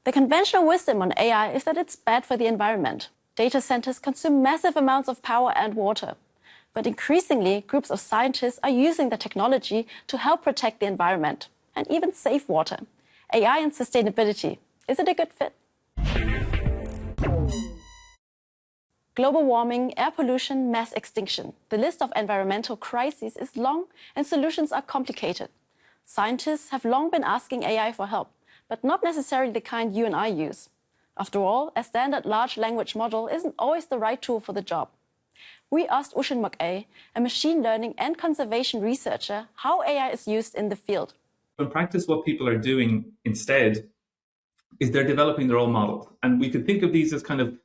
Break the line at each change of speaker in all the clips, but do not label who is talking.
The conventional wisdom on AI is that it's bad for the environment. Data centers consume massive amounts of power and water. But increasingly, groups of scientists are using the technology to help protect the environment and even save water. AI and sustainability. Is it a good fit? Global warming, air pollution, mass extinction. The list of environmental crises is long and solutions are complicated. Scientists have long been asking AI for help, but not necessarily the kind you and I use. After all, a standard large language model isn't always the right tool for the job. We asked Ushin Mok-A, a machine learning and conservation researcher, how AI is used in the field.
In practice, what people are doing instead is they're developing their own models. And we could think of these as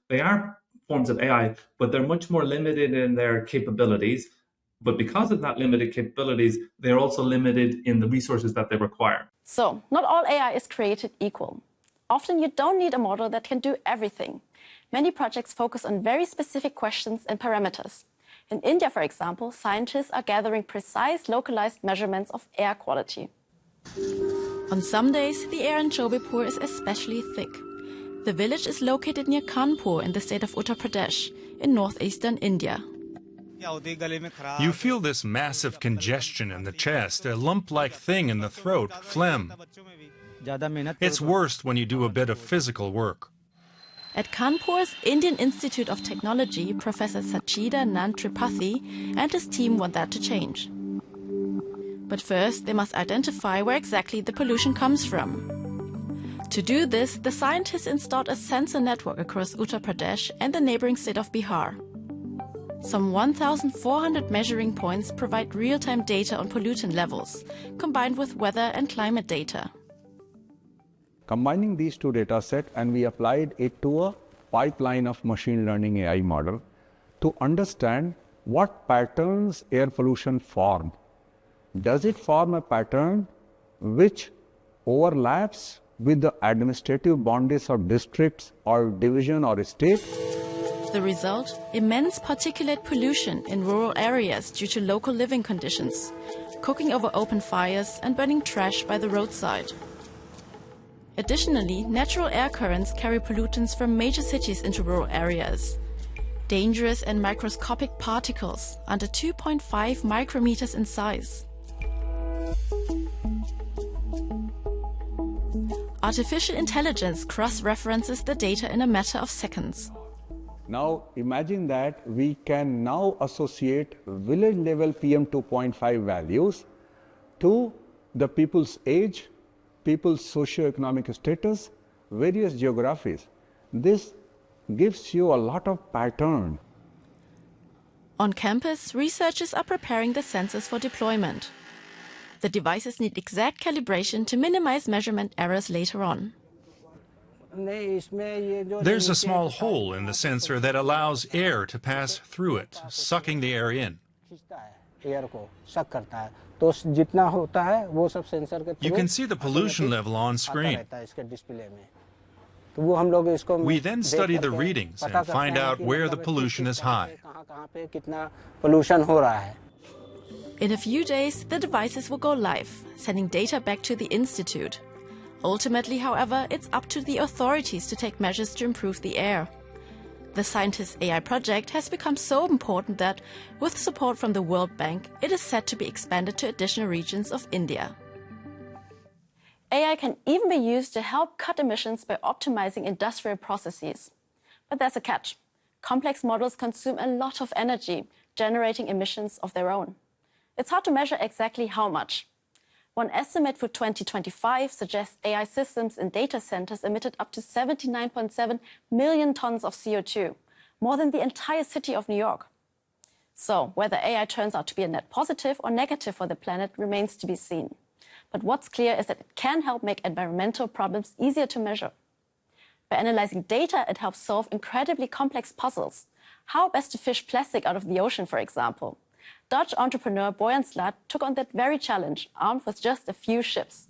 they are forms of AI, but they're much more limited in their capabilities. But because of that limited capabilities, they're also limited in the resources that they require.
So, not all AI is created equal. Often you don't need a model that can do everything. Many projects focus on very specific questions and parameters. In India, for example, scientists are gathering precise localized measurements of air quality. On some days, the air in Jodhpur is especially thick. The village is located near Kanpur in the state of Uttar Pradesh, in northeastern India.
You feel this massive congestion in the chest, a lump-like thing in the throat, phlegm. It's worst when you do a bit of physical work.
At Kanpur's Indian Institute of Technology, Professor Sachidanand Tripathi and his team want that to change. But first, they must identify where exactly the pollution comes from. To do this, the scientists installed a sensor network across Uttar Pradesh and the neighboring state of Bihar. Some 1,400 measuring points provide real-time data on pollutant levels, combined with weather and climate data.
Combining these two data sets, and we applied it to a pipeline of machine learning AI model to understand what patterns air pollution form. Does it form a pattern which overlaps with the administrative boundaries of districts or division or state?
The result? Immense particulate pollution in rural areas due to local living conditions, cooking over open fires and burning trash by the roadside. Additionally, natural air currents carry pollutants from major cities into rural areas. Dangerous and microscopic particles under 2.5 micrometers in size. Artificial intelligence cross-references the data in a matter of seconds.
Now imagine that we can now associate village level PM 2.5 values to the people's age, people's socio-economic status, various geographies. This gives you a lot of pattern.
On campus, researchers are preparing the sensors for deployment. The devices need exact calibration to minimize measurement errors later on.
There's a small hole in the sensor that allows air to pass through it, sucking the air in. You can see the pollution level on screen. We then study the readings and find out where the pollution is high.
In a few days, the devices will go live, sending data back to the institute. Ultimately, however, it's up to the authorities to take measures to improve the air. The scientists' AI project has become so important that, with support from the World Bank, it is set to be expanded to additional regions of India. AI can even be used to help cut emissions by optimizing industrial processes. But there's a catch. Complex models consume a lot of energy, generating emissions of their own. It's hard to measure exactly how much. One estimate for 2025 suggests AI systems in data centers emitted up to 79.7 million tons of CO2, more than the entire city of New York. So, whether AI turns out to be a net positive or negative for the planet remains to be seen. But what's clear is that it can help make environmental problems easier to measure. By analyzing data, it helps solve incredibly complex puzzles. How best to fish plastic out of the ocean, for example. Dutch entrepreneur Boyan Slat took on that very challenge, armed with just a few ships.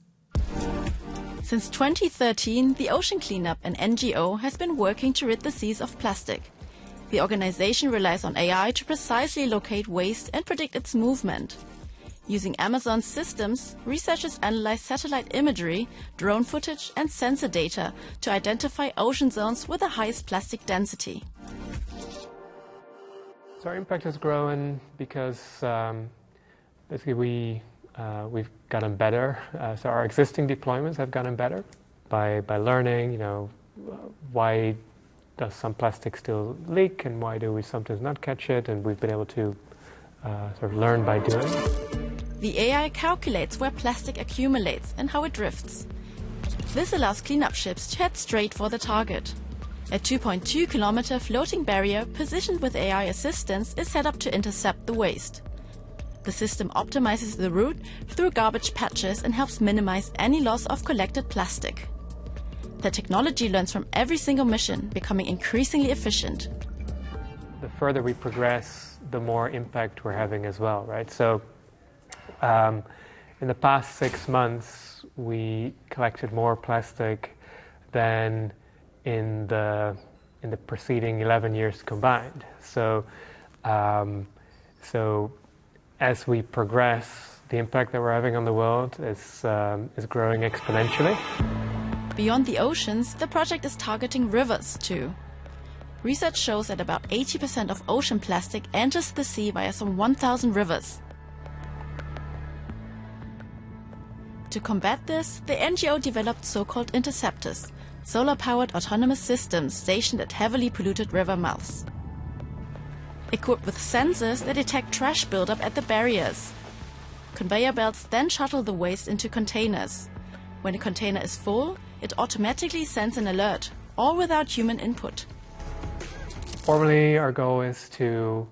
Since 2013, the Ocean Cleanup, an NGO, has been working to rid the seas of plastic. The organization relies on AI to precisely locate waste and predict its movement. Using Amazon's systems, researchers analyze satellite imagery, drone footage and sensor data to identify ocean zones with the highest plastic density.
So our impact has grown because basically we've gotten better. So our existing deployments have gotten better by learning, why does some plastic still leak and why do we sometimes not catch it, and we've been able to sort of learn by doing.
The AI calculates where plastic accumulates and how it drifts. This allows cleanup ships to head straight for the target. A 2.2-kilometer floating barrier positioned with AI assistance is set up to intercept the waste. The system optimizes the route through garbage patches and helps minimize any loss of collected plastic. The technology learns from every single mission, becoming increasingly efficient.
The further we progress, the more impact we're having as well, right? So in the past 6 months, we collected more plastic than in the preceding 11 years combined. So as we progress, the impact that we're having on the world is growing exponentially.
Beyond the oceans, the project is targeting rivers too. Research shows that about 80% of ocean plastic enters the sea via some 1,000 rivers. To combat this, the NGO developed so-called interceptors, solar-powered autonomous systems stationed at heavily polluted river mouths. Equipped with sensors that detect trash buildup at the barriers. Conveyor belts then shuttle the waste into containers. When a container is full, it automatically sends an alert, all without human input.
Formally, our goal is to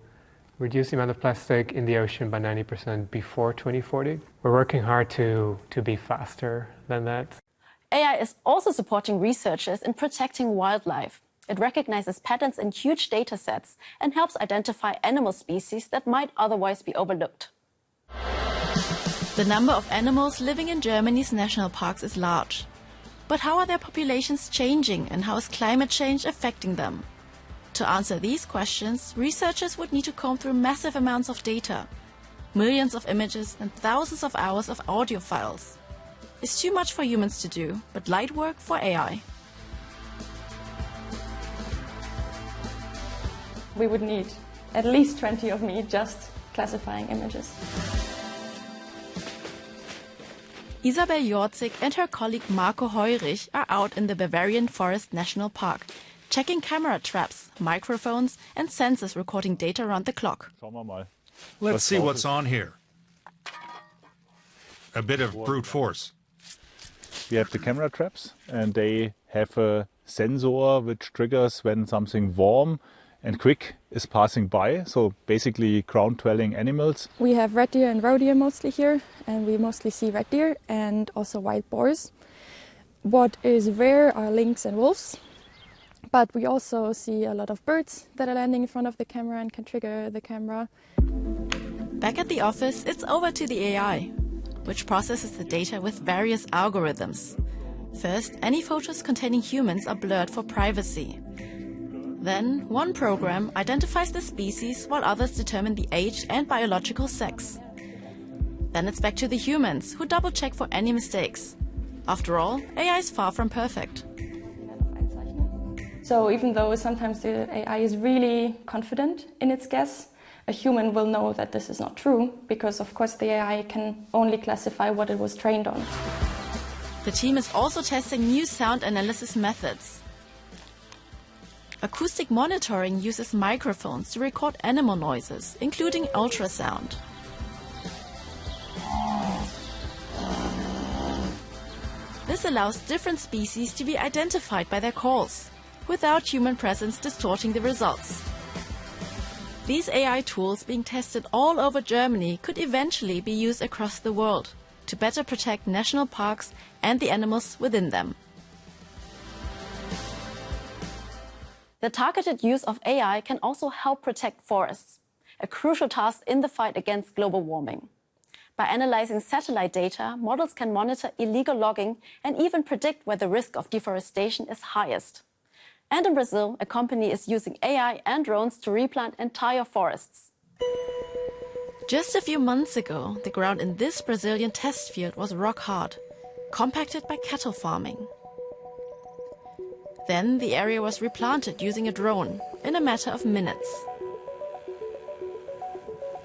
reduce the amount of plastic in the ocean by 90% before 2040. We're working hard to be faster than that.
AI is also supporting researchers in protecting wildlife. It recognizes patterns in huge data sets and helps identify animal species that might otherwise be overlooked. The number of animals living in Germany's national parks is large. But how are their populations changing and how is climate change affecting them? To answer these questions, researchers would need to comb through massive amounts of data, millions of images and thousands of hours of audio files. It's too much for humans to do, but light work for AI.
We would need at least 20 of me just classifying images.
Isabel Jorzig and her colleague Marco Heurich are out in the Bavarian Forest National Park, checking camera traps, microphones and sensors recording data around the clock.
Let's see what's on here. A bit of brute force.
We have the camera traps and they have a sensor which triggers when something warm and quick is passing by, so basically ground-dwelling animals.
We have red deer and roe deer mostly here, and we mostly see red deer and also wild boars. What is rare are lynx and wolves, but we also see a lot of birds that are landing in front of the camera and can trigger the camera.
Back at the office, it's over to the AI, which processes the data with various algorithms. First, any photos containing humans are blurred for privacy. Then, one program identifies the species while others determine the age and biological sex. Then it's back to the humans, who double-check for any mistakes. After all, AI is far from perfect.
So even though sometimes the AI is really confident in its guess, a human will know that this is not true, because of course the AI can only classify what it was trained on.
The team is also testing new sound analysis methods. Acoustic monitoring uses microphones to record animal noises, including ultrasound. This allows different species to be identified by their calls, without human presence distorting the results. These AI tools being tested all over Germany could eventually be used across the world to better protect national parks and the animals within them. The targeted use of AI can also help protect forests, a crucial task in the fight against global warming. By analyzing satellite data, models can monitor illegal logging and even predict where the risk of deforestation is highest. And in Brazil, a company is using AI and drones to replant entire forests. Just a few months ago, the ground in this Brazilian test field was rock hard, compacted by cattle farming. Then the area was replanted using a drone in a matter of minutes.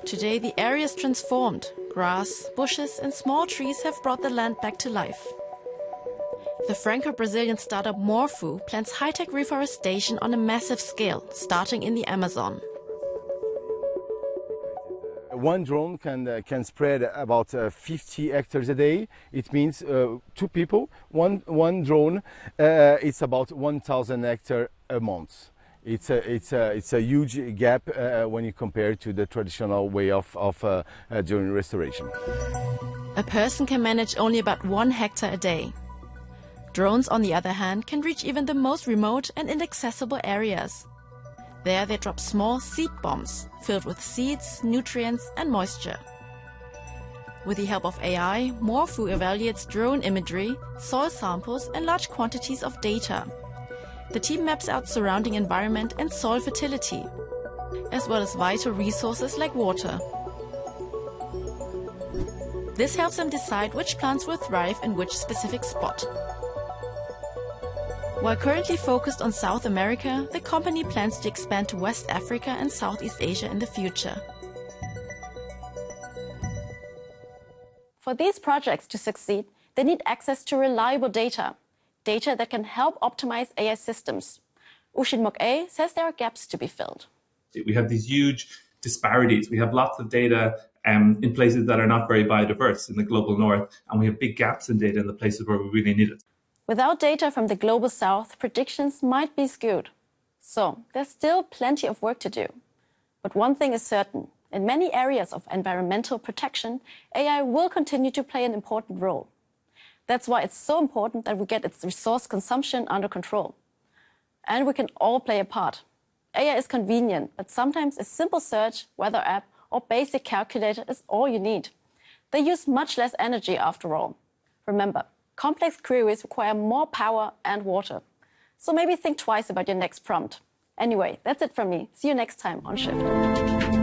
Today the area is transformed. Grass, bushes and small trees have brought the land back to life. The Franco-Brazilian startup Morpho plans high-tech reforestation on a massive scale, starting in the Amazon.
One drone can spread about 50 hectares a day. It means 2 people, one drone. It's about 1,000 hectares a month. It's a huge gap when you compare to the traditional way of doing restoration.
A person can manage only about 1 hectare a day. Drones, on the other hand, can reach even the most remote and inaccessible areas. There they drop small seed bombs filled with seeds, nutrients and moisture. With the help of AI, Morpho evaluates drone imagery, soil samples and large quantities of data. The team maps out surrounding environment and soil fertility, as well as vital resources like water. This helps them decide which plants will thrive in which specific spot. While currently focused on South America, the company plans to expand to West Africa and Southeast Asia in the future.
For these projects to succeed, they need access to reliable data that can help optimize AI systems. Ushin Mok-A says there are gaps to be filled.
We have these huge disparities. We have lots of data in places that are not very biodiverse in the global north, and we have big gaps in data in the places where we really need it.
Without data from the global south, predictions might be skewed. So there's still plenty of work to do. But one thing is certain. In many areas of environmental protection, AI will continue to play an important role. That's why it's so important that we get its resource consumption under control. And we can all play a part. AI is convenient, but sometimes a simple search, weather app, or basic calculator is all you need. They use much less energy after all. Remember, complex queries require more power and water. So maybe think twice about your next prompt. Anyway, that's it from me. See you next time on Shift.